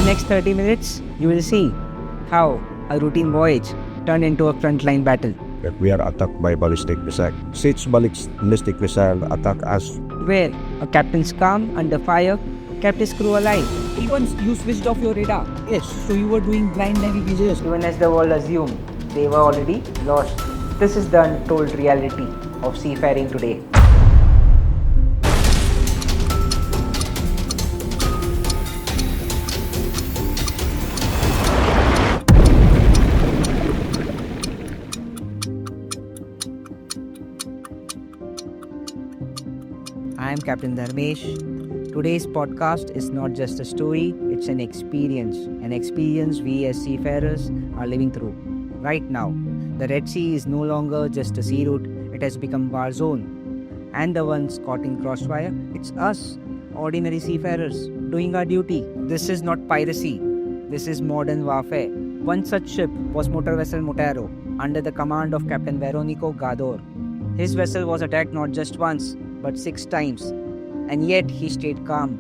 the next 30 minutes, you will see how a routine voyage turned into a frontline battle. That we are attacked by ballistic missile. 6 ballistic missile attack us. Where a captain's calm under fire kept his crew alive. Even you switched off your radar. Yes. So you were doing blind navigation. Even as the world assumed they were already lost. This is the untold reality of seafaring today. I am Captain Dharmesh. Today's podcast is not just a story, it's an experience we as seafarers are living through. Right now, the Red Sea is no longer just a sea route, it has become war zone. And the ones caught in crossfire, it's us, ordinary seafarers, doing our duty. This is not piracy, this is modern warfare. One such ship was motor vessel Motaro, under the command of Captain Veronico Gador. His vessel was attacked not just once, but 6 times. And yet he stayed calm.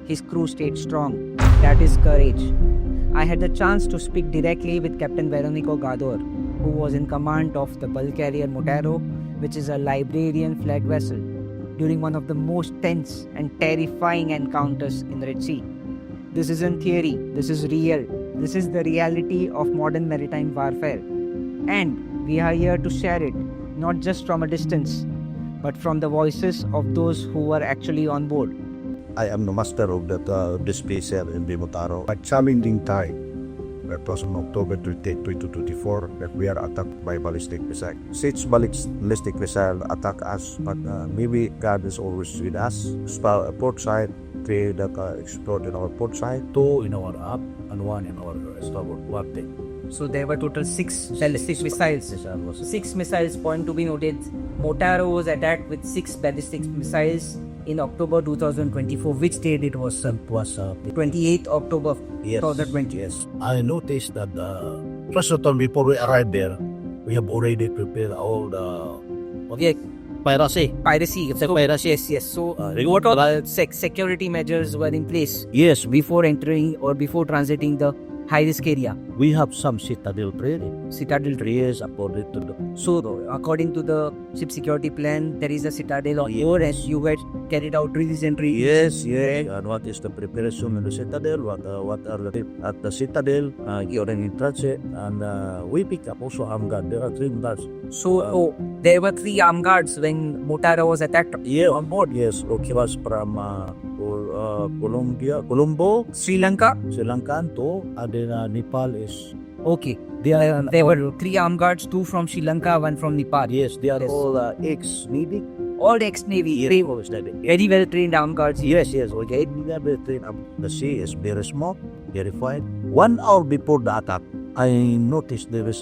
His crew stayed strong. That is courage. I had the chance to speak directly with Captain Veronico Gador, who was in command of the bulk carrier Motaro, which is a Liberian flag vessel, during one of the most tense and terrifying encounters in the Red Sea. This isn't theory, this is real. This is the reality of modern maritime warfare. And we are here to share it, not just from a distance, but from the voices of those who were actually on board. I am the master of this vessel in the Motaro. A challenging time. That was on October 28, 2024 that we are attacked by ballistic missile. 6 ballistic missile attack us, but maybe God is always with us. Port side, 3 that exploded in our port side. 2 in our up and 1 in our starboard quarter. So there were total 6 ballistic missiles. 6 missiles, point to be noted. Motaro was attacked with 6 ballistic missiles in October 2024. Which date it was? 28th October 2020. Yes. I noticed that first of all, before we arrived there, we have already prepared all the piracy. Yes. So what all security measures were in place? Yes, Before entering or before transiting the high-risk area? we have some citadel training. Citadel. Yes, according to the So, according to the ship security plan, there is a citadel on board as you had carried out recently. Yes. And what is the preparation in the citadel? What are the at the citadel? During in transit, and we pick up also armed guard. There are 3 guards. So, there were 3 armed guards when Motaro was attacked. Yeah, on board. Yes, okay, was from Colombo, Sri Lanka. Sri Lanka to Nepal is. Okay. There were 3 armed guards, 2 from Sri Lanka, 1 from Nepal. Yes, they are all ex-Navy. All ex-Navy. Yes, Very well trained armed guards. yes, okay. They are very trained. The sea is very small, very fine. 1 hour before the attack, I noticed there was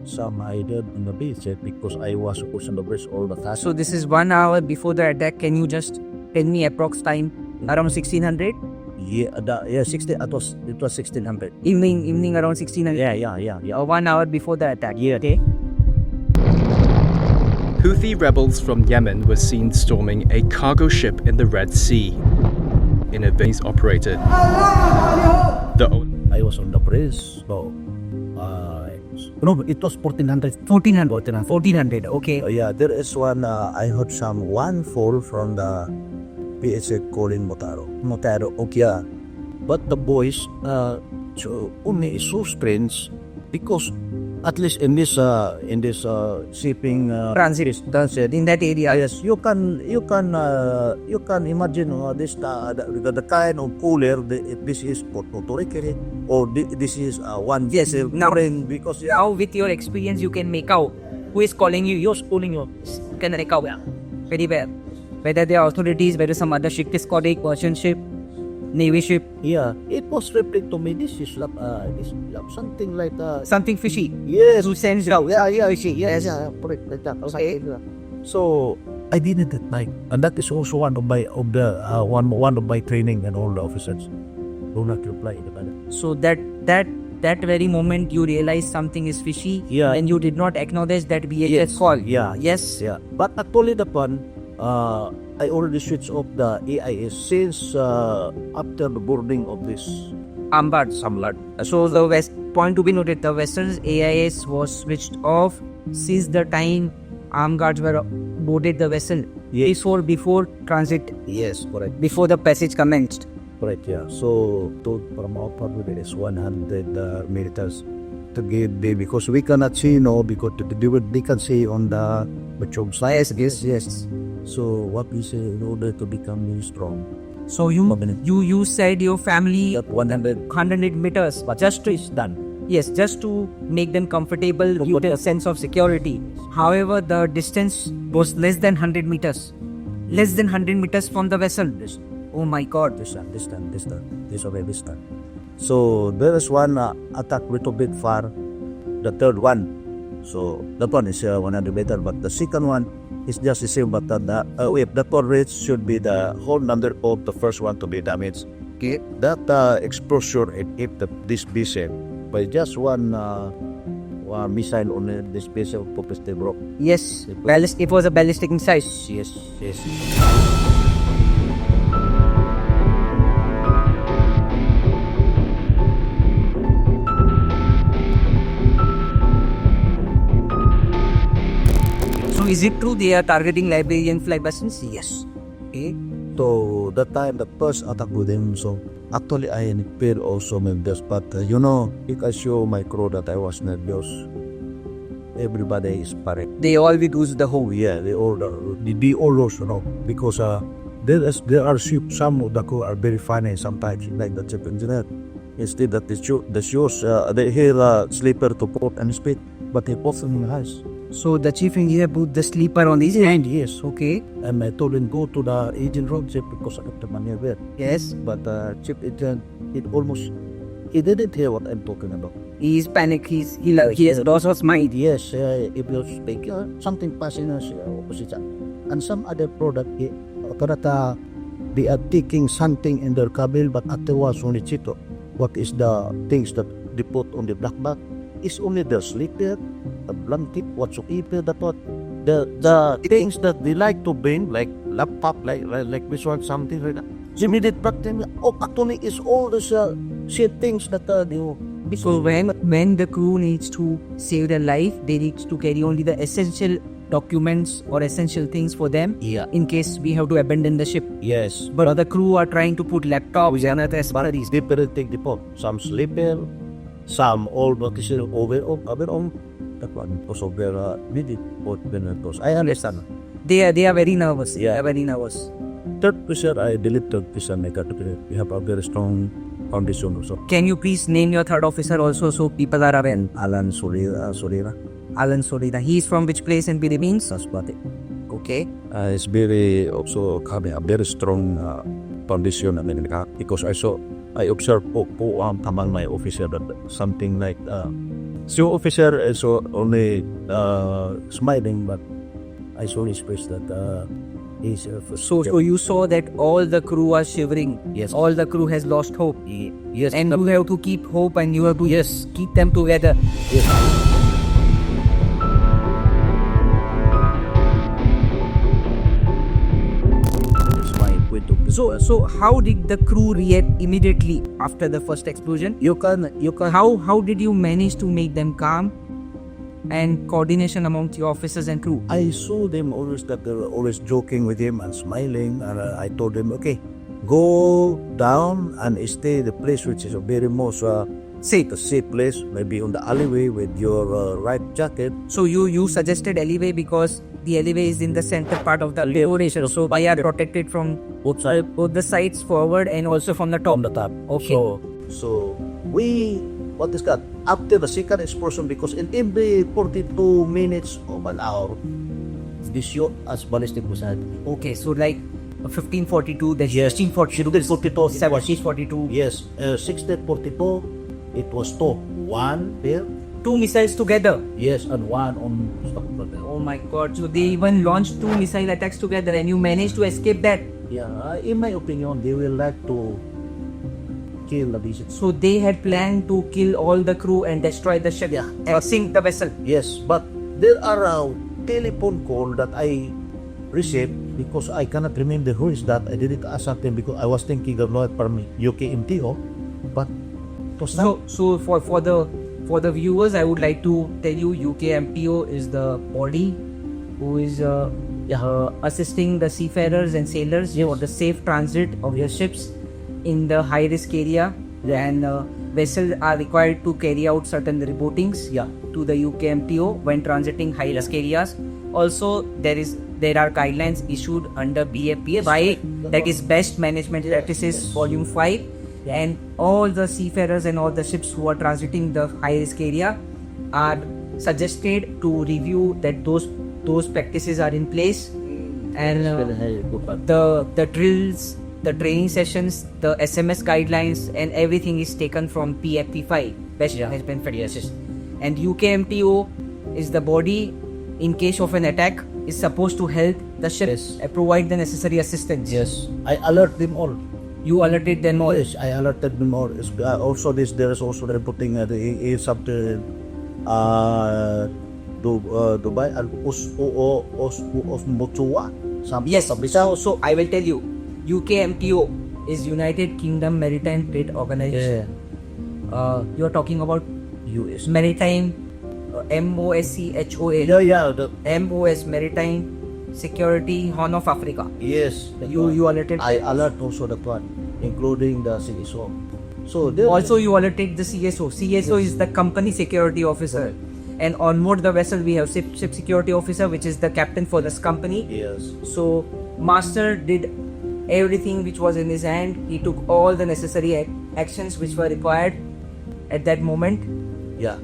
some idea on the beach because I was pushing the bridge all the time. So this is 1 hour before the attack. Can you just tell me approx time? Around 1600? Yeah, 16. It was 1600. Evening around 1600? Yeah. 1 hour before the attack. Yeah. Okay. Houthi rebels from Yemen were seen storming a cargo ship in the Red Sea. In a base operated. I was on the bridge, so no, it was 1400. 1400. Okay. Yeah, there is one. I heard one fall from the PSA calling Motaro. Okay, but the boys only so strange because at least in this shipping Transit in that area. yes, you can imagine this the kind of cooler this is Puerto Rico or this is one Yes, now- because Now with your experience you can make out who is calling you. You're calling you. Can make out very well. Whether they are authorities, whether some other ship is calling, Persian ship, Navy ship, yeah, it was reflected to me. This is something like something fishy. yes, Who sends you? yes, correct, like that. Okay. So I did it at night, and that is also one of my training and all the officers do not reply. So that very moment you realize something is fishy, Yeah. and you did not acknowledge that VHS Yes. call. Yeah. Yes. Yeah, but actually the one I already switched off the AIS since after the boarding of this armed guards. some lot. So the point to be noted, the vessel's AIS was switched off since the time armed guards were boarded the vessel. Yes. Before transit, Yes, correct. before the passage commenced. Correct, yeah. So, from our part of it is 100 meters to give the, because we cannot see, because they can see on the job side. Yes. So, what we say in order to become really strong? So you said your family That 100 meters just to, is done. yes, just to make them comfortable, give a sense of security. However, the distance was less than 100 meters. Less than 100 meters from the vessel. Oh my God. This already distant. So, there is one attack little bit far, the third one. So, that one is 100 meter, but the second one is just the same, but if the turret should be the whole number of the first one to be damaged. Okay, that exposure it hit this vessel by just one missile on this vessel purposely broke. Yes, it was a ballistic missile. Yes. So is it true they are targeting Liberian flag vessels? Yes. Okay. So that time the first attack with him, so actually I feel also nervous, but if I show my crew that I was nervous, everybody is panic. They all will lose the whole. Yeah, they all lose, because there are ships, some of the crew are very funny sometimes, like the chief engineer. Instead that the shows they hear sleeper to port and speed, but he puts in the house. So the chief engineer put the sleeper on his hand. Yes. Okay. And I told him go to the agent room chief because I got the money there. Yes. But chief agent, he didn't hear what I'm talking about. He is panic. He has lost his mind. Yes, if you speak something passing opposite, and some other product, they are taking something in their cabin, but afterwards only chito. What is the things that they put on the black bag? It's only the sleeper, the blanket, whatsoever that what the things that they like to bring, like laptop, like this one, something like that. Jimmy did practice. Oh, actually, it's all the shit things that they. So when the crew needs to save their life, they need to carry only the essential documents or essential things for them. Yeah. In case we have to abandon the ship. Yes. But other crew are trying to put laptops and other accessories. They take the pot. Some sleeper, some old vacation over on that one because of their needed both benefits. I understand. They are very nervous. Yeah. They are very nervous. Third officer, I deleted this and make it. We have a very strong foundation also. Can you please name your third officer also so people are aware? Alan Solera. Alan Solida. He is from which place in Philippines? Saspati. Okay. It's very also have a very strong foundation because I observed among my officer that something like so officer is only smiling, but I saw his face that he's So you saw that all the crew are shivering. Yes. All the crew has lost hope. Yes. And you have to keep hope and you have to keep them together. Yes. So how did the crew react immediately after the first explosion? You can How did you manage to make them calm and coordination amongst your officers and crew? I saw them always that they were always joking with him and smiling, and I told them, okay, go down and stay the place which is a very most safe place, maybe on the alleyway with your right jacket. So you suggested alleyway because the alleyway is in the center part of the operation, so we are protected from Both sides. both the sides forward and also from the top. On the top. Okay. So we, what is that? After the second explosion, because in every 42 minutes of an hour, this shot as ballistic missile. Okay, so like 1542, then Yes. 1642, 1742. Yes, 1642, it was two. One there, Two missiles together. yes, and one on Stockholm. Oh my God! So they even launched two missile attacks together, and you managed to escape that. Yeah, in my opinion, they will like to kill the visit. So they had planned to kill all the crew and destroy the ship. Yeah. And sink the vessel. Yes, but there are a telephone call that I received because I cannot remember who is that. I didn't ask something because I was thinking of Lloyd from UK MTO, but to start. So for the viewers, I would like to tell you UKMTO is the body who is assisting the seafarers and sailors for the safe transit of your ships in the high risk area, and vessels are required to carry out certain reportings to the UKMTO when transiting high risk areas. Also, there are guidelines issued under BFPA, that is Best Management Practices Volume 5, and all the seafarers and all the ships who are transiting the high risk area are suggested to review that those practices are in place, and the drills, the training sessions, the SMS guidelines, and everything is taken from PFP5, Best Management Practices. And UKMTO is the body, in case of an attack, is supposed to help the ships and provide the necessary assistance. Yes, I alert them all. You alerted them all. Yes, I alerted them all. Also, there is also reporting is up to Dubai and of Motua. Yes, so I will tell you, UKMTO is United Kingdom Maritime Trade Organization. You are talking about US. Maritime, MOSCHOA. MOS, Maritime Security Horn of Africa. Yes. You alerted. I alert also that one, including the CSO. So Also, you alerted the CSO. CSO is the company security officer. And on board the vessel, we have ship security officer, which is the captain for this company. Yes. So, master did everything which was in his hand. He took all the necessary actions which were required at that moment. Yeah.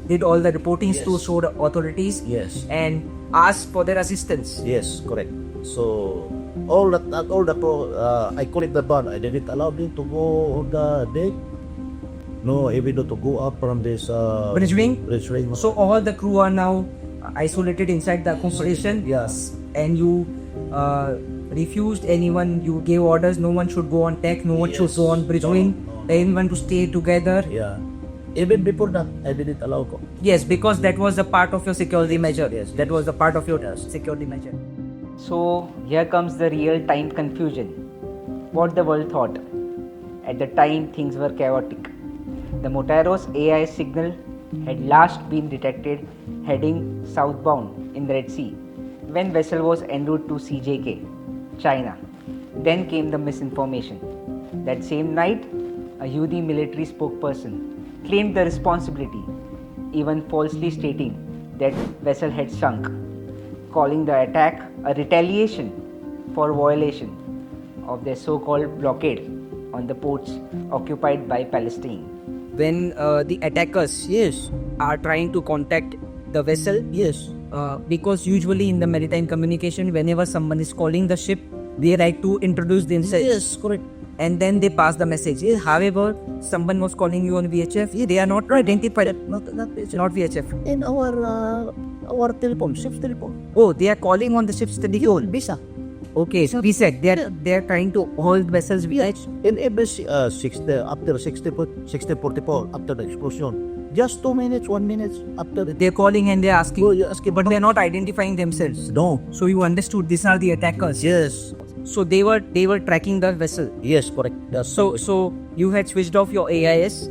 Did all the reportings to show the authorities. Yes. And asked for their assistance. Yes, correct. So I call it the ban. I didn't allow them to go on the deck. No, even though to go up from this Bridge wing. So So all the crew are now isolated inside the accommodation. yes, And you refused anyone. You gave orders. No one should go on deck. No one should go on bridge wing. Everyone to stay together. yeah. Even before that, I didn't allow go. Yes, because that was a part of your security measure. Yes, that was a part of your security measure. So here comes the real-time confusion. What the world thought. At the time, things were chaotic. The Motaro's AI signal had last been detected heading southbound in the Red Sea when vessel was en route to CJK, China. Then came the misinformation. That same night, a Houthi military spokesperson claimed the responsibility, even falsely stating that vessel had sunk, calling the attack a retaliation for violation of their so-called blockade on the ports occupied by Palestine. When the attackers are trying to contact the vessel, because usually in the maritime communication, whenever someone is calling the ship, they like to introduce themselves. Yes, correct. And then they pass the message. However, someone was calling you on VHF, they are not identified. Not VHF. In our telephone, ship's telephone. Oh, they are calling on the ship's telephone. Visa. Okay, so we said they are trying to hold vessels VH. In every 6044 after the explosion, just 2 minutes, 1 minute after. They're calling and they're asking, asking, but they're not identifying themselves. No. So you understood these are the attackers. Yes. So they were tracking the vessel. Yes, correct. So you had switched off your AIS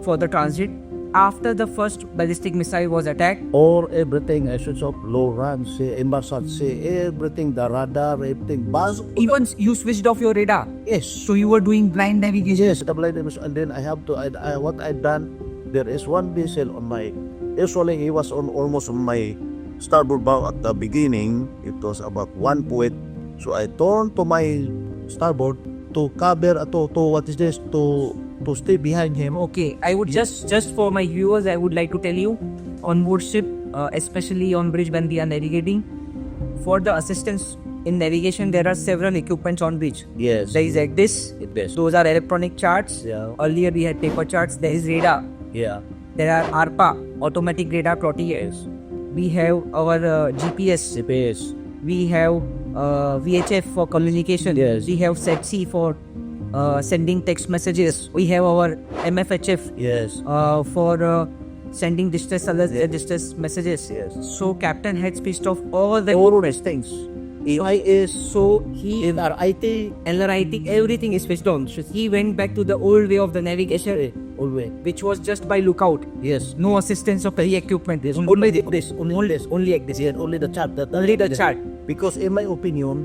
for the transit after the first ballistic missile was attacked. Or everything, I switch off low run, say emergency, everything, the radar, everything. Even you switched off your radar. Yes. So you were doing blind navigation. Yes, the blind navigation, and then I have to. What I done, there is one vessel on my. Usually he was on almost on my starboard bow at the beginning. It was about 1 point. So I turned to my starboard to cover to what is this to stay behind him. Okay, I would just for my viewers, I would like to tell you, on board ship, especially on bridge when we are navigating, for the assistance in navigation, there are several equipments on bridge. Yes. There is like this. Those are electronic charts. Yeah. Earlier we had paper charts. There is radar. Yeah. There are ARPA, automatic radar plotters. We have our GPS. We have VHF for communication. Yes. We have SETC for sending text messages. We have our MFHF Yes. for sending distress alerts, distress messages. Yes. So captain had switched off all the things. AIS, so he LRIT, LRIT, everything is switched on. So he went back to the old way of the navigation. always. which was just by lookout. Yes. No assistance of any equipment. This only this, only like this. Yes, only the chart. Only the chart. Because in my opinion,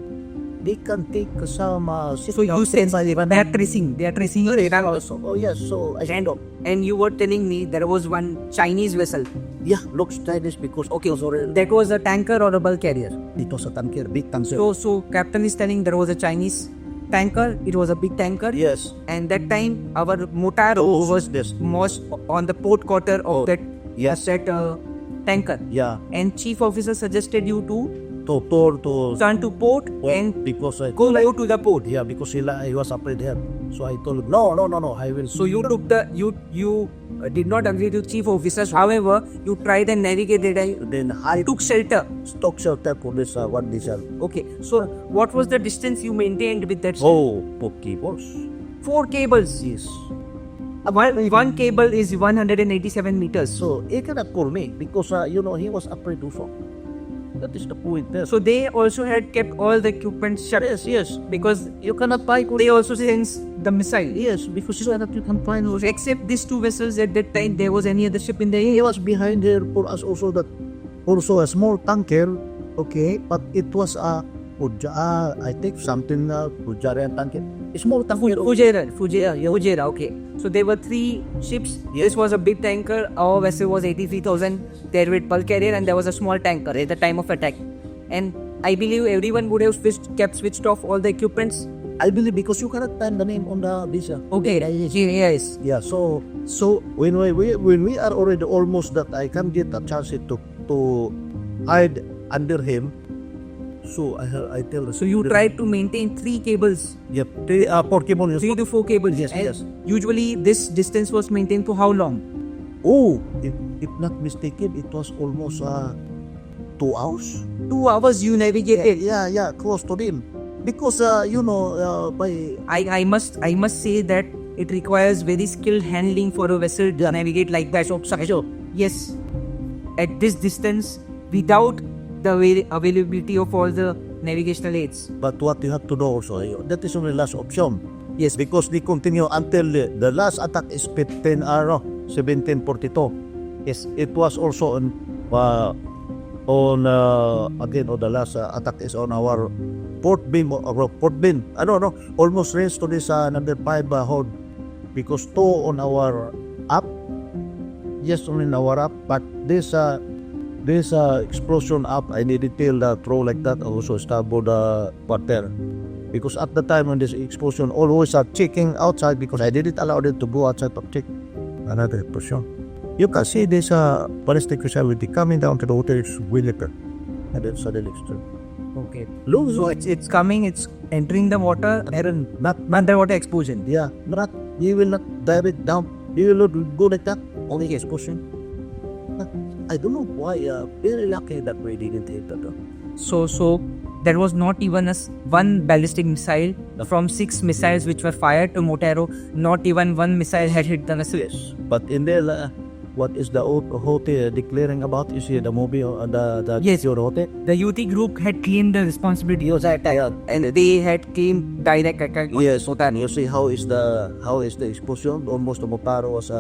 they can take some. So you sense they are tracing. They are tracing your radar also. Oh yes, so I stand up. And you were telling me there was one Chinese vessel. Yeah, looks Chinese because Okay, so that was a tanker or a bulk carrier. it was a tanker, big tanker. So captain is telling there was a Chinese tanker. It was a big tanker. Yes. And that time our Motaro was this. most on the port quarter of that Yes. tanker. Yeah. And chief officer suggested you to To turn to port well, and because I go to the port. yeah, because he was afraid here. So I told him, no, I will. So you took the you did not agree to chief officers. However, you tried and navigated and then I took shelter. stock shelter for this one diesel. Okay. So what was the distance you maintained with that? Oh, okay, boss. 4 cables. Yes. One cable is 187 meters. So he cannot call me because he was afraid also. That is the point there. So they also had kept all the equipment shut. yes, Because you cannot buy. they also sense the missile. Yes, because you can find. Except these 2 vessels at that time, there was any other ship in the He air. was behind there for us also that also a small tanker, okay, but it was a I think something Fujarian tanker. A small tanker. Fujairah, okay. So there were 3 ships. This was a big tanker. Our vessel was 83,000 deadweight bulk carrier, and there was a small tanker at the time of attack. And I believe everyone would have kept switched off all the equipments. I believe because you cannot find the name on the visa. Okay, yes. Yeah, so when we are already almost that I can get a chance to hide under him. So I tell her. So you tried to maintain 3 cables, Yep, 4 cables. 3 to 4 cables. Yes, And yes. usually this distance was maintained for how long? Oh, if not mistaken, it was almost 2 hours. 2 hours you navigated. Yeah, close to them. Because by I must say that it requires very skilled handling for a vessel to navigate like that. So yes, at this distance, without the availability of all the navigational aids. but what you have to know also, that is only last option. Yes, Because they continue until the last attack is 1742. yes. It was also again the last attack is on our port beam. I don't know, almost raised to this number 5 hold because 2 on our up. Yes, only in our up, but this explosion up, I needed to throw like that also starboard quarter. Because at the time when this explosion, always are checking outside because I didn't allow them to go outside to check. Another explosion. You can see this ballistic missile will be coming down to the water. It's really good. And then suddenly explode. Okay. Look, So it's coming. It's entering the water. Not underwater explosion. yeah, not you will not dive it down. You will not go like that. Only explosion. I don't know why. Very lucky that we didn't hit that. So there was not even one ballistic missile from 6 missiles which were fired to Motaro. Not even one missile had hit the vessel. Yes, but in there, what is the Houthi declaring about? You see the movie or the Yes. your Houthi? The Houthi group had claimed the responsibility of the attack, and they had claimed direct attack. Yes, Motaro. You see how is the explosion? Almost the Motaro was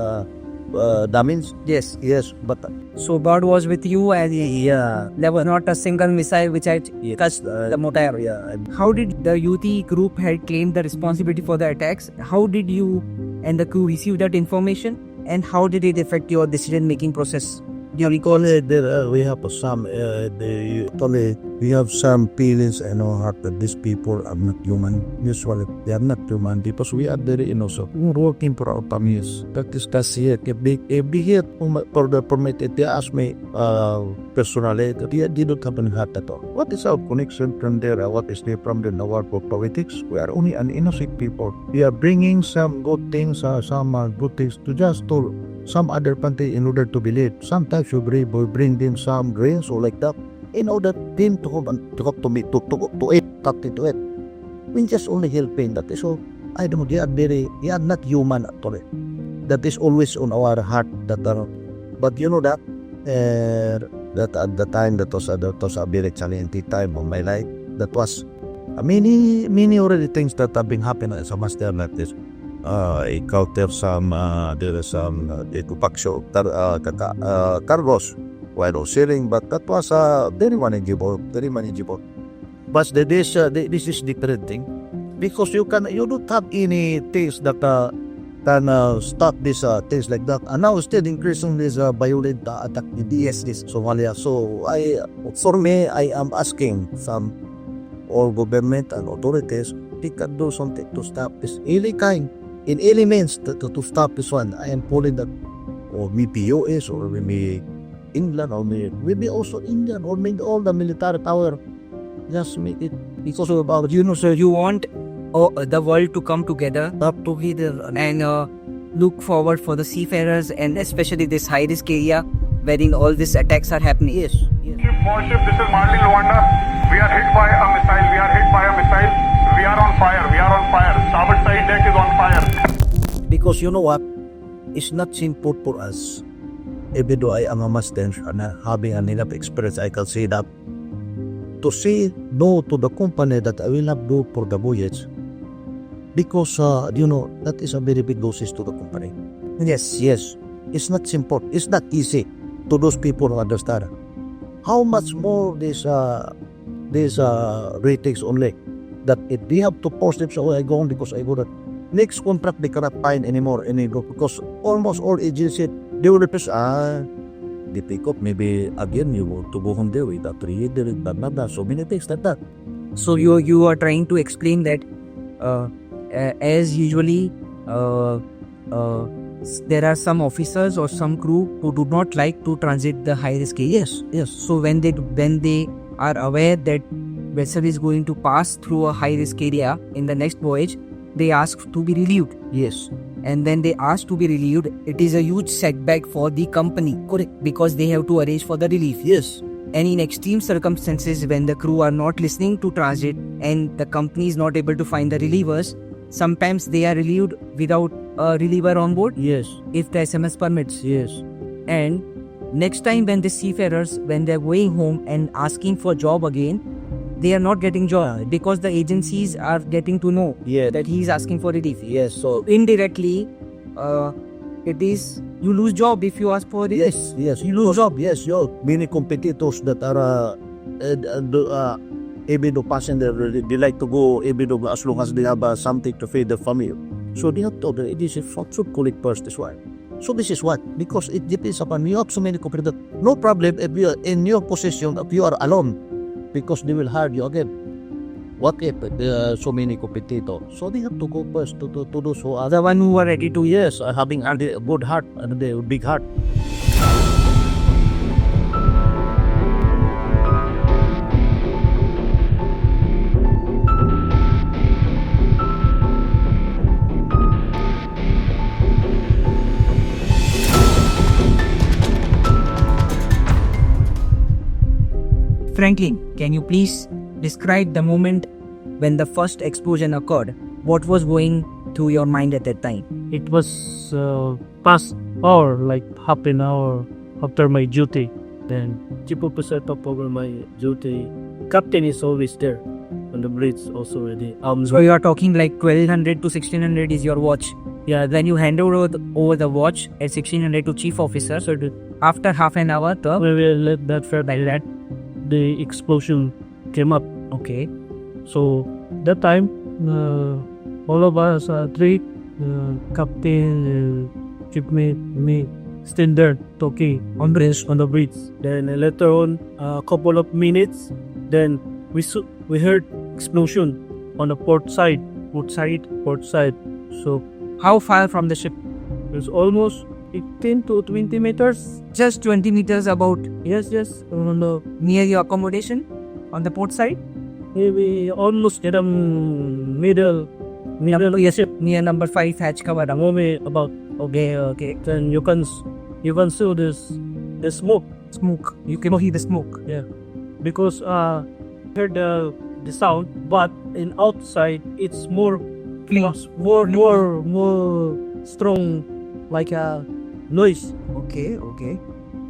damaged. Yes. Yes, but So God was with you, and yeah, there was not a single missile which had touched the Motaro. yeah. How did the Houthi group had claimed the responsibility for the attacks? How did you and the crew receive that information? And how did it affect your decision-making process? Do you recall? There, we have some. We have some feelings in our heart that these people are not human. Usually, they are not human because we are very innocent. We're working for our families. That is it. If they hear for the permitted, they ask me personally. They don't have any heart at all. What is our connection from there? What is there from the world of politics? We are only an innocent people. We are bringing some good things, good things to just to some other country in order to believe. Sometimes we bring them some grains or like that in order them to come to me to eat, to it. We just only helping that. So I don't know, they are not human at all. That is always on our heart. But you know that at the time that was a very challenging time of my life. That was many already things that have been happening as a master like this. encounter some there is some ikupaksyo cargos while sailing, but that was very manageable, very manageable. But this is different thing because you don't have any things that can stop this things like that. And now still increasing this violent attack in this Somalia. So for me, I am asking some all government and authorities, they can do something to stop this any kind in any means to stop this one. I am calling that, or maybe US or maybe England or maybe also Indian or maybe all the military power. Just make it because of about So you want the world to come together up together. and look forward for the seafarers and especially this high risk area wherein all these attacks are happening. Yes. Warship, this is Martin Luanda. We are hit by a missile. We are on fire. Starboard side deck is on fire. Because you know what? It's not simple for us. Even though I am a master and having enough experience, I can say that to say no to the company that I will not go for the voyage. Because, that is a very big dosage to the company. Yes. It's not simple. It's not easy to those people who understand. How much more this ratings only that if they have to post them, so I go on because I go that next contract they cannot find anymore because almost all agencies they will represent they pick up maybe again you want to go home there with that creator that so many things like that. So you are trying to explain that as usually there are some officers or some crew who do not like to transit the high risk area. Yes. So when they are aware that vessel is going to pass through a high risk area in the next voyage, they ask to be relieved. Yes. And then they ask to be relieved. It is a huge setback for the company. Correct. Because they have to arrange for the relief. Yes. And in extreme circumstances when the crew are not listening to transit and the company is not able to find the relievers, sometimes they are relieved without a reliever on board. Yes. If the SMS permits. Yes. And next time when the seafarers, when they're going home and asking for job again, they are not getting job because the agencies are getting to know that he is asking for relief. Yes. So Indirectly, it is you lose job if you ask for relief. yes, you lose job. Yes, many competitors that are able to passenger they like to go able to as long as they have something to feed the family. So they have to it is should call it first this one. So this is what because it depends upon you have so many competitors. No problem if you are in your position if you are alone because they will hire you again. What if there are so many competitors? So they have to go first to do so. The one who are ready to. Yes, having a good heart and a big heart. Franklin, can you please describe the moment when the first explosion occurred? What was going through your mind at that time? It was past hour, like half an hour after my duty. Then chief officer top over my duty. Captain is always there on the bridge also ready. So you are talking like 1200 to 1600 is your watch. Yeah, Then you hand over the watch at 1600 to chief officer. So after half an hour, we will let that fair like that. The explosion came up. Okay. So that time, all of us three, captain, chief mate, me, stand there talking on the bridge. Then later on, a couple of minutes, then we heard explosion on the port side. So How far from the ship? it's almost 15 to 20 meters. Just 20 meters about Yes, on the near your accommodation on the port side? maybe almost in the middle ship. Near number 5 hatch cover. Maybe about Okay. then you can see the smoke. Smoke. You can see the smoke. Yeah, because heard the sound, but in outside it's more Clean. more strong like a noise. Okay.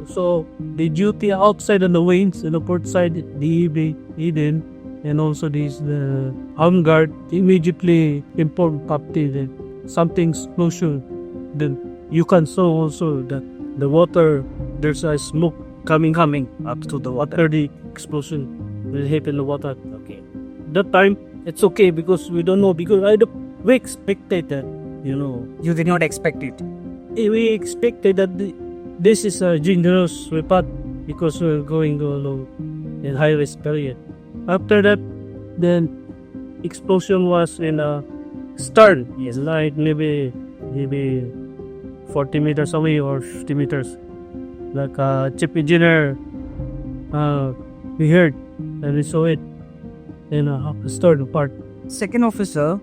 So the duty outside on the wings and the port side the hidden and also this the armed guard immediately informed captain. something explosion, then you can saw also that the water, there's a smoke coming up to the water. After the explosion will hit in the water. Okay. That time it's okay because we don't know, because we expected that, You did not expect it. we expected that this is a dangerous weapon because we're going in high risk period. After that, then explosion was in a stern. Yes, like maybe 40 meters away or 50 meters. Like a chief engineer, we heard and we saw it in a stern part. Second officer,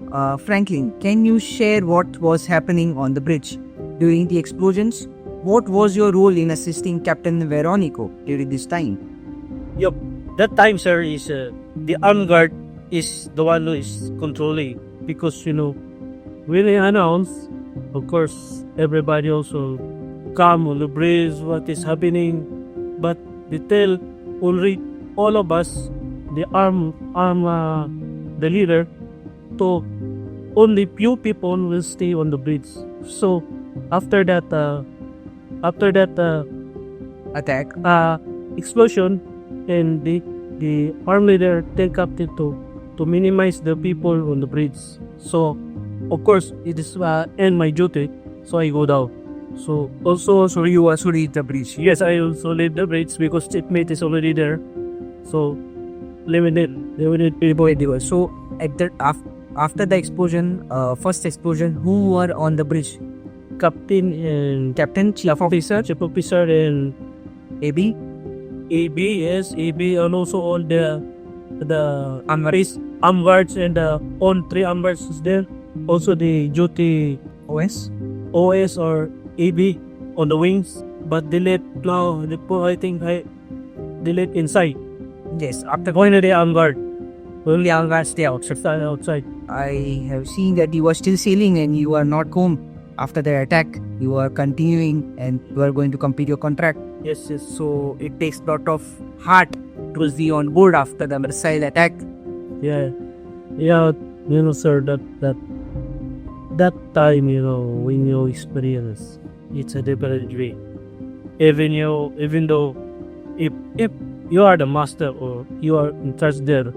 Franklin, can you share what was happening on the bridge during the explosions? What was your role in assisting Captain Veronico during this time? Yup, that time, sir, is the armed guard is the one who is controlling, because when they announce, of course, everybody also come on the bridge, what is happening, but they tell already all of us, the the leader, to only few people will stay on the bridge. So after that Attack. explosion, and the arm leader tell captain to minimize the people on the bridge. So of course it is end my duty, so I go down. So You also read the bridge. yes, I also leave the bridge because shipmate is already there. So limited people. So after the explosion, first explosion, who were on the bridge? Captain and Captain, chief officer, and AB, yes, AB, and also all the Anwar, arm guards and all three arm guards is there. Also the duty OS. or AB on the wings, but they let inside. Yes, after Going to the arm guard only Anwar stay outside. stand outside. I have seen that you are still sailing and you are not home after the attack. You are continuing and you are going to complete your contract. Yes. So it takes a lot of heart to be on board after the missile attack. Yeah. Sir, that time, when you experience, it's a different way. Even though if you are the master or you are in charge there,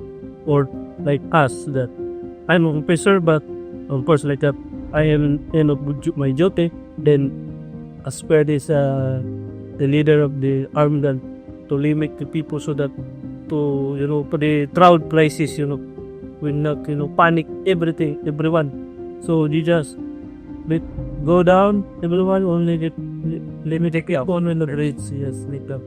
or like us, that I'm an officer, but of course like that I am in my duty, then as per this the leader of the armed gun to limit the people so that to for the crowd places, will not panic everyone. So you just go down, everyone only limit the people on the bridge. Yes, like that.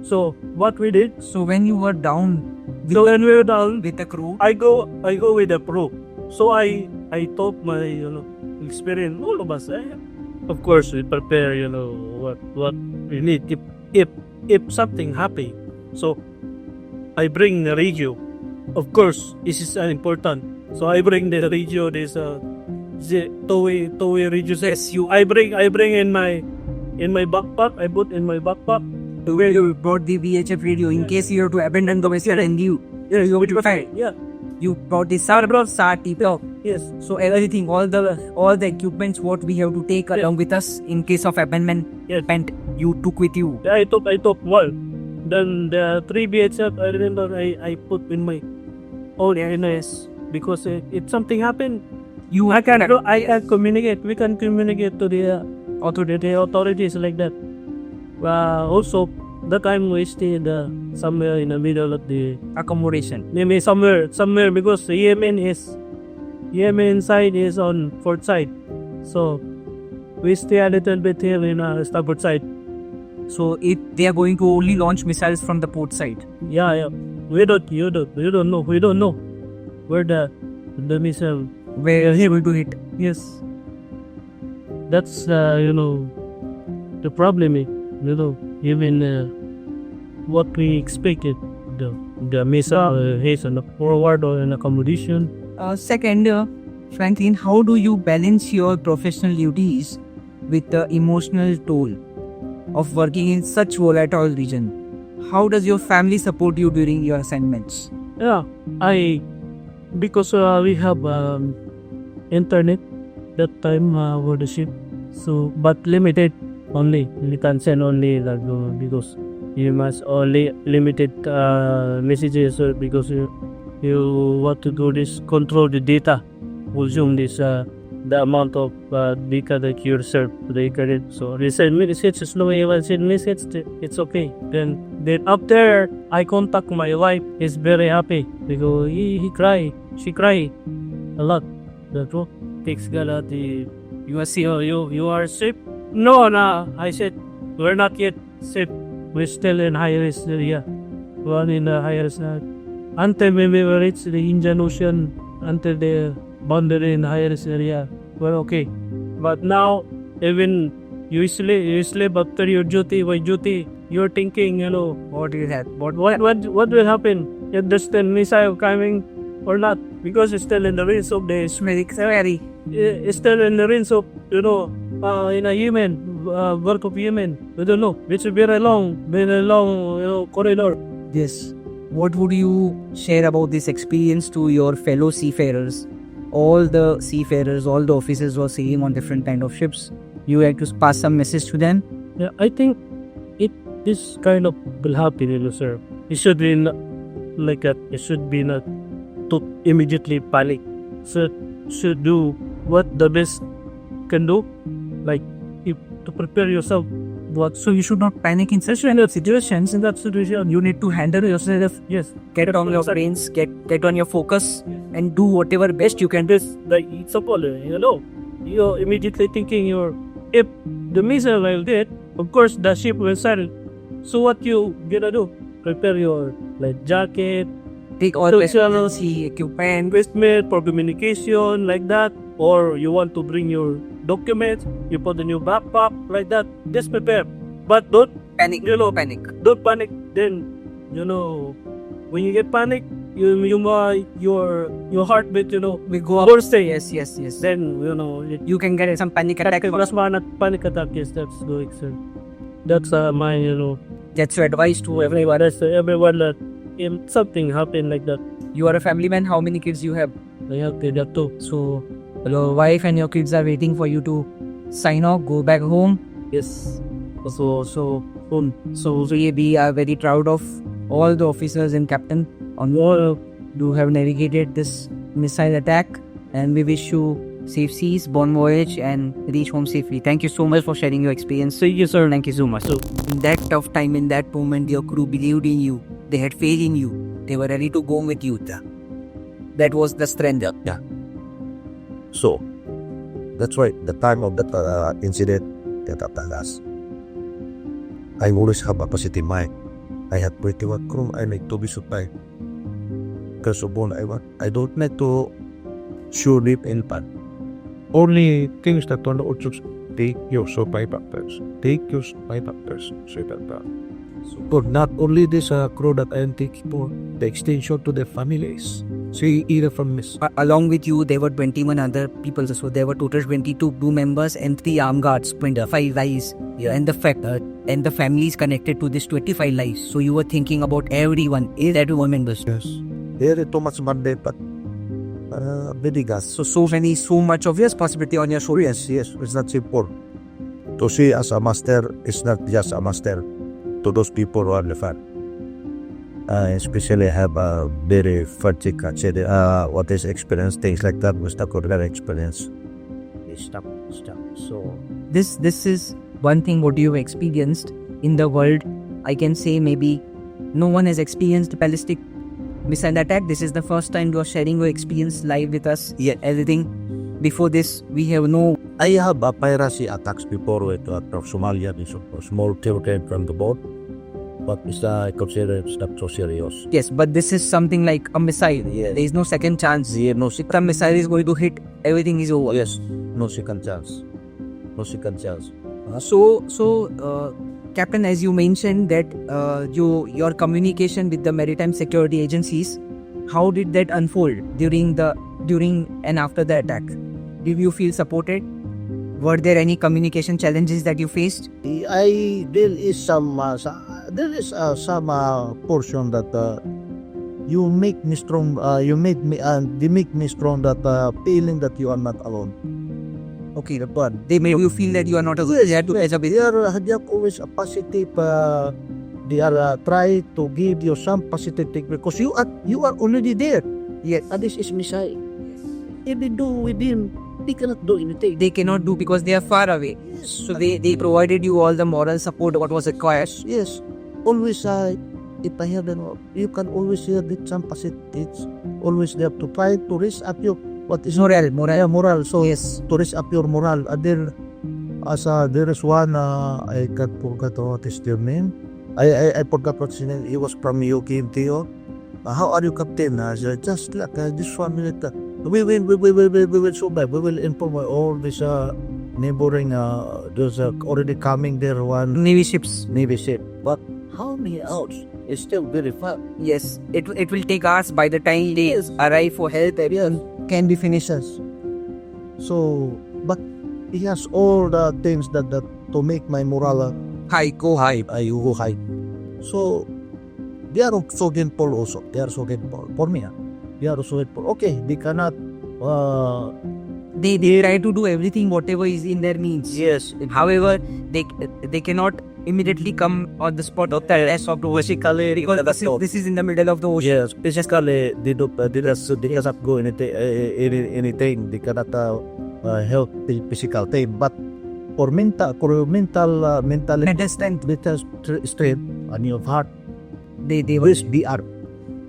So what we did, So when you were down so when we were down, with the crew, I go with the pro. So I told my experience, all of us. Of course we prepare what we need if something happen. So I bring the radio. Of course this is important. So I bring the radio. There's a two-way radio. yes, you I bring in my backpack. I put in my backpack. where you brought the VHF radio in case you have to abandon the vessel and you will be fine. Yeah. You brought the Cerebral SAR TPO. Yes. So everything, all the equipments what we have to take along with us in case of abandonment, Yes. you took with you. I took one. Then the 3 BHF, I remember I put in my own awareness, because if something happened, I communicate. We can communicate to the authorities like that. Also, that time we stayed somewhere in the middle of the Accommodation. maybe somewhere because the Yemen side is on port side, so we stay a little bit here in starboard side. So they are going to only launch missiles from the port side. Yeah. We don't know where the missile. Where he going to hit. Yes, that's the problem. Even what we expected, the missile hits on the forward or in accommodation. Second, Franklin, how do you balance your professional duties with the emotional toll of working in such volatile region? How does your family support you during your assignments? Yeah, because we have internet, that time for the ship. So, but limited only. You can send only like because you must only limited messages because you want to do this control the data. Consume this the amount of data that you serve to the credit. So they send message slow even send message it's okay. Then after I contact my wife, he's very happy because he cry, she cry a lot. That's all. Takes gala the you are you are safe? No, I said we're not yet safe. We're still in high risk area. One in the high risk until we reach the Indian Ocean, until the boundary in high risk area. We're okay. But now even you sleep after your duty, you're thinking, What is that? what will happen if there's still missile coming or not? Because it's still in the range of the Very. it's still in the range of in a Yemen, work of Yemen. We don't know. It's a very long corridor. Yes. What would you share about this experience to your fellow seafarers? All the seafarers, all the officers were sailing on different kind of ships. You had to pass some message to them. Yeah, I think this kind of will happen, sir. It should be like that. It should be not to immediately panic. So should do what the best can do, like to prepare yourself. So you should not panic in such kind of situations. In that situation, You need to handle yourself. yes, Get on your brains. Get on your focus and do whatever best you can. this like it's a problem. You're immediately thinking if the missile will hit, of course the ship will sail. So what you gonna do? Prepare your like jacket, Take all So, the sea equipment. investment for communication like that, or you want to bring your documents, you put in your backpack like that. Just prepare, but don't Panic. Panic. don't panic. Then when you get panic, your heartbeat We go up. bursting. Yes. Then You can get some panic attack. plasma not panic attack. Yes, that's going sir. That's my That's your advice to everyone. that's everyone that if something happen like that, You are a family man. How many kids you have? I have to that too. So your wife and your kids are waiting for you to sign off, go back home. Yes. So we are very proud of all the officers and captain on board who have navigated this missile attack, and we wish you safe seas, bon voyage, and reach home safely. Thank you so much for sharing your experience. Thank you, sir. Thank you so much. So in that tough time, in that moment, your crew believed in you. They had faith in you. They were ready to go with you. That was the strength. So, that's why the time of that incident that happened us, I always have a positive mind. I had pretty one crew. I need to be supplied. Because of all I don't need to sure live in pan. Only things that are not just take your supply factors. Take your supply factors. So that so not only this crew that I am taking for the extension to their families. See, either from Miss. Along with you, there were 21 other people. So there were total 22 crew members and 3 armed guards, 25 lives. Yeah, and the families connected to this 25 lives. So you were thinking about everyone, everyone members. Yes. There is too much money, but very gas. So much of responsibility on your shoulders. Yes, it's not simple. To see as a master, it's not just a master to those people who are the fan. Especially have a very fatigue, what is experience, things like that was the career experience. Stop. So this is one thing what you've experienced in the world. I can say maybe no one has experienced ballistic missile attack. This is the first time you are sharing your experience live with us. Yeah. Everything before this we have no. I have piracy attacks before with Somalia, this small territory from the boat, but it's considered not so serious. Yes, but this is something like a missile. Yes. There is no second chance. Yeah, no If the missile is going to hit, everything is over. Yes, no second chance. No second chance. So, Captain, as you mentioned that your communication with the maritime security agencies, how did that unfold during and after the attack? Did you feel supported? Were there any communication challenges that you faced? There is some portion that you make me strong. They make me strong that feeling that you are not alone. Okay, but they made you feel that you are not a good. They had to edge a bit. they are always a positive. They are try to give you some positive thing because you are already there. Yes. And this is Messiah. Even though within, they cannot do anything. They cannot do because they are far away. So they provided you all the moral support what was required. Yes, always if I have you can always hear that some positives. Always they have to try to raise up your what is moral. So Yes. to raise up your moral. And then there is one I can't forget what is their name. I forgot what's his name. He was from UK Theo. How are you, Captain? Just like this 1 minute. We will survive. We will inform all this neighboring those already coming there one Navy ships. Navy ship. But how many hours? It's still very far. Yes. It will take hours by the time they arrive for help. Everyone can be finishers. So, but he has all the things that to make my morale Go high. I go high. So they are so grateful also. They are so grateful for me. They are so grateful. Okay, they cannot. They try to do everything whatever is in their means. Yes. However, they cannot immediately come on the spot of the rest of the Basically, because this is in the middle of the ocean. yes. Basically, they cannot go anything. They cannot help the physical thing. But for mental Understand? strength and your heart, They wish they are.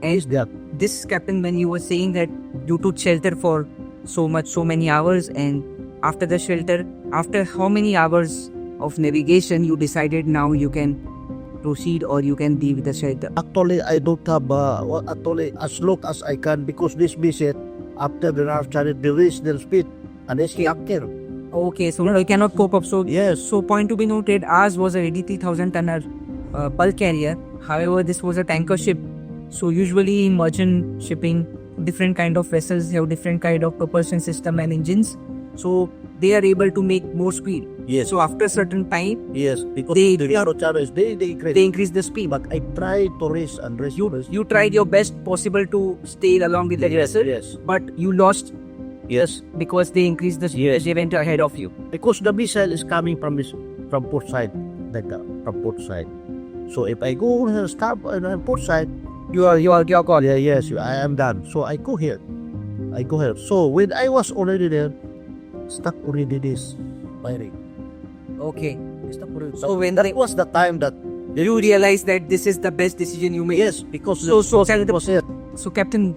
and They are. this captain, when you were saying that you took shelter for so many hours, and after the shelter, after how many hours of navigation, you decided now you can proceed or you can be with the shelter. Actually, I don't have actually as long as I can because this visit after the Nav started the race their speed and they up there. Okay, so you cannot cope up. So Yes. So point to be noted, ours was a 83,000 tonner bulk carrier. However, this was a tanker ship. So usually in merchant shipping, different kind of vessels have different kind of propulsion system and engines. So they are able to make more speed. Yes. So after a certain time, Yes, because They- the Rio Chavez, they increase. they increase the speed. But I tried to race and race. You tried your best possible to stay along with the vessel, Yes. but you lost Yes. because they increased the speed. Yes. They went ahead of you. Because the missile is coming from port side, like from port side. So if I go stop on port side, You are gone. yeah, yes, I am done. So I go here. So when I was already there, stuck already this firing. Okay. So when that was the time that You realize that this is the best decision you made. yes, because So it was here. So, Captain,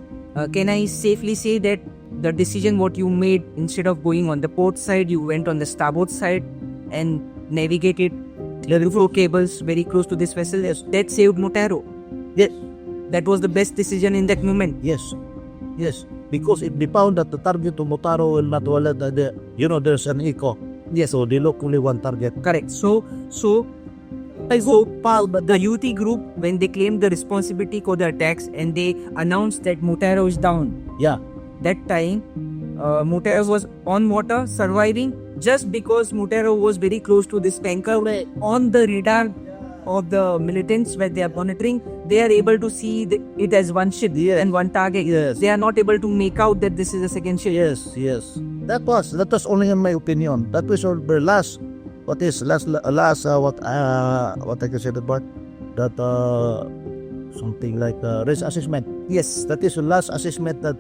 can I safely say that the decision what you made, instead of going on the port side, you went on the starboard side and navigated the flow cables very close to this vessel? Yes. That saved Motaro. Yes, That was the best decision in that moment. yes, yes. Because if they found that the target to Motaro will not wallet, there's an echo. Yes. So they look only one target. Correct. So the Houthi group, when they claimed the responsibility for the attacks and they announced that Motaro is down, Yeah. that time Motaro was on water surviving just because Motaro was very close to this tanker. On the radar of the militants where they are monitoring, they are able to see it as one ship and one target. Yes. They are not able to make out that this is a second ship. Yes. That was only in my opinion. That was our last. What is last? What I can say about that something like risk assessment. Yes. That is the last assessment that.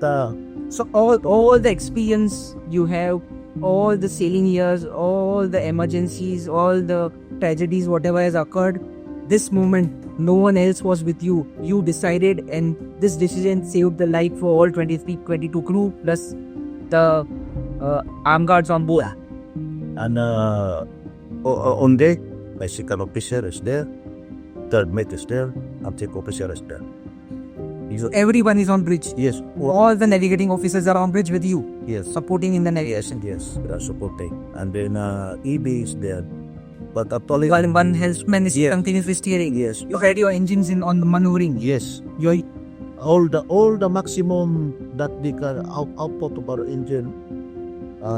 So all the experience you have, all the sailing years, all the emergencies, all the tragedies, whatever has occurred, this moment, no one else was with you. You decided, and this decision saved the life for all 22 crew plus the armed guards on board. And on deck, my second officer is there, third mate is there, and chief officer is there. Everyone is on bridge. Yes. All the navigating officers are on bridge with you, Yes. supporting in the navigation. Yes. They are supporting. And then EB is there. But actually. One helmsman is Yes. continuously steering. Yes. You had your engines on the maneuvering. Yes. Your All the maximum that they can output of our engine.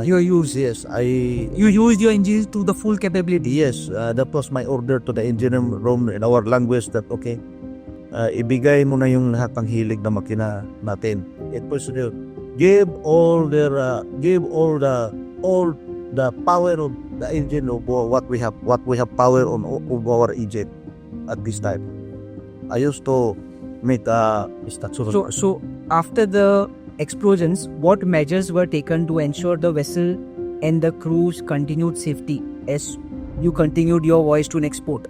You use. Yes. You used your engines to the full capability. Yes. That was my order to the engineering room in our language that okay. Ibigay mo na yung lahat ng hilig na makina natin. It was give all the power of the engine of what we have power on of our engine at this time. I used to make a statue. So after the explosions, what measures were taken to ensure the vessel and the crew's continued safety as you continued your voyage to next port?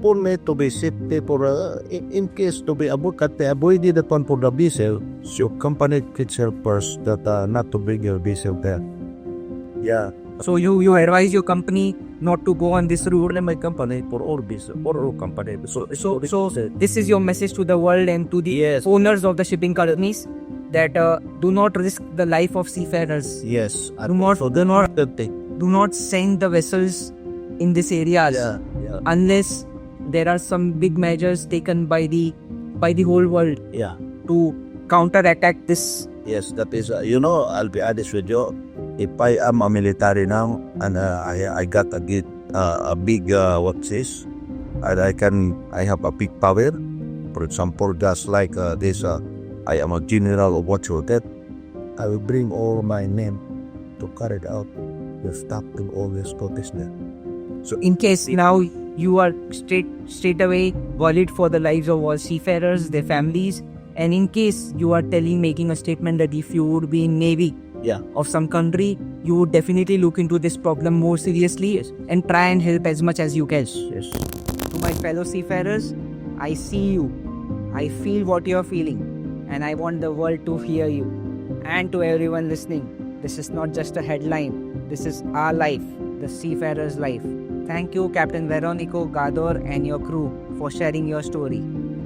For me to be safety for in case to be avoided that one for the vessel, so company itself first that not to bring your vessel there. Yeah. So you advise your company not to go on this route. My company for all business, for all company. So This is your message to the world and to the owners of the shipping companies that do not risk the life of seafarers. yes. Do not send the vessels in these areas unless there are some big measures taken by the whole world Yeah. to counterattack this. Yes, that is, I'll be honest with you. If I am a military now and I got a big, what's this? And I have a big power. For example, just like this, I am a general of what you that. I will bring all my name to carry it out. The staff will always notice that. So in case now you are straight away worried for the lives of all seafarers, their families, and in case you are making a statement that if you would be in Navy of some country, you would definitely look into this problem more seriously and try and help as much as you can. Yes. To my fellow seafarers, I see you, I feel what you are feeling, and I want the world to hear you. And to everyone listening, this is not just a headline, this is our life, the seafarer's life. Thank you, Captain Veronico Gador and your crew for sharing your story.